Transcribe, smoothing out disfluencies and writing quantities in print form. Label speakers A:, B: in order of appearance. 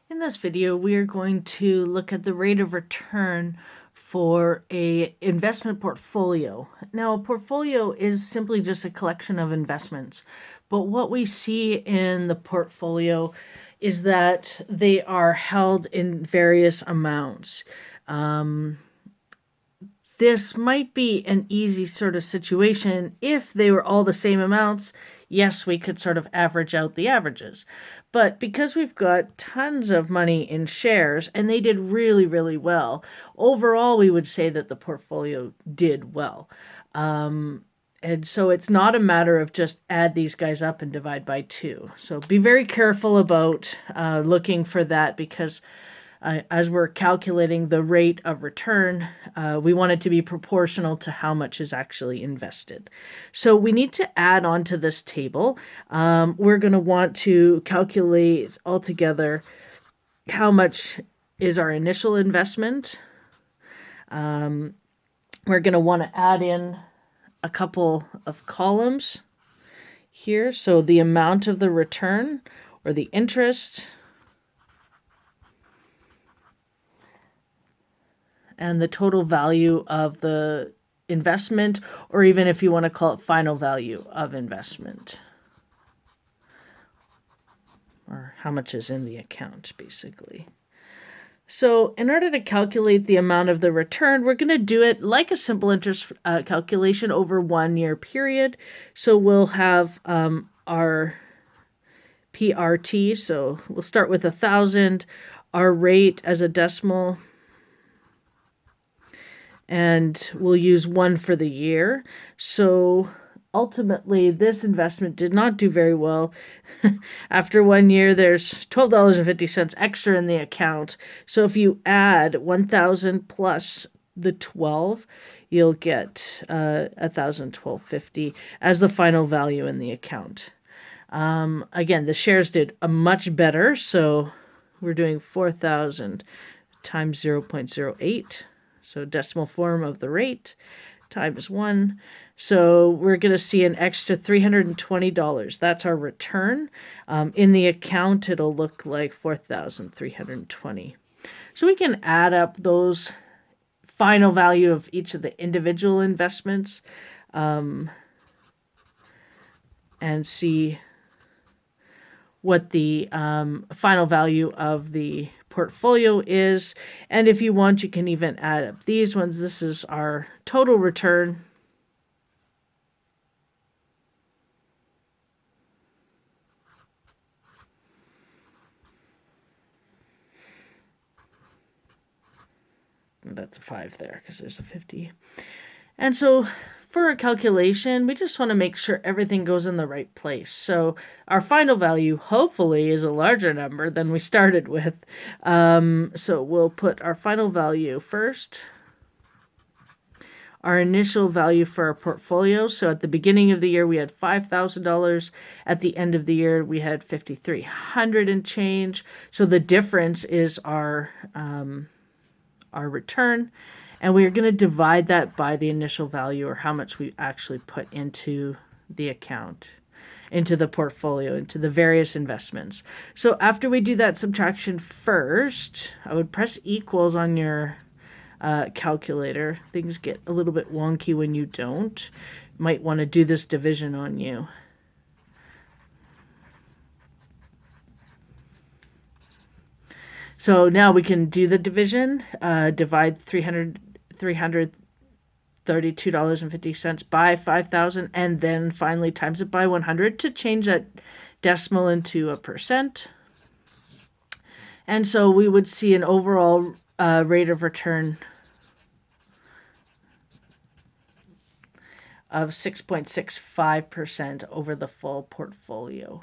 A: In this video, we are going to look at the rate of return for a investment portfolio. Now, a portfolio is simply just a collection of investments, but what we see in the portfolio is that they are held in various amounts. This might be an easy sort of situation if they were all the same amounts. Yes, we could sort of average out the averages. But because we've got tons of money in shares and they did really, really well, overall, we would say that the portfolio did well. And so it's not a matter of just add these guys up and divide by 2. So be very careful about looking for that, because as we're calculating the rate of return, we want it to be proportional to how much is actually invested. So we need to add on to this table. We're going to want to calculate altogether how much is our initial investment. We're going to want to add in a couple of columns here. So the amount of the return or the interest, and the total value of the investment, or even if you want to call it final value of investment, or how much is in the account, basically. So in order to calculate the amount of the return, we're going to do it like a simple interest calculation over 1 year period. So we'll have our PRT, so we'll start with 1,000, our rate as a decimal, and we'll use 1 for the year. So ultimately, this investment did not do very well. After 1 year, there's $12.50 extra in the account. So if you add 1,000 plus the 12, you'll get $1,012.50 as the final value in the account. Again, the shares did much better, so we're doing 4,000 times 0.08. So decimal form of the rate times 1. So we're going to see an extra $320. That's our return. In the account, it'll look like 4,320. So we can add up those final value of each of the individual investments and see what the final value of the portfolio is. And if you want, you can even add up these ones. This is our total return. That's a 5 there because there's a 50. And so for a calculation, we just want to make sure everything goes in the right place. So our final value, hopefully, is a larger number than we started with. So we'll put our final value first. Our initial value for our portfolio. So at the beginning of the year, we had $5,000. At the end of the year, we had $5,300 and change. So the difference is our return. And we're going to divide that by the initial value, or how much we actually put into the account, into the portfolio, into the various investments. So after we do that subtraction first, I would press equals on your calculator. Things get a little bit wonky when you don't. You might want to do this division on you. So now we can do the division, divide $332.50 by 5,000, and then finally times it by 100 to change that decimal into a percent. And so we would see an overall rate of return of 6.65% over the full portfolio.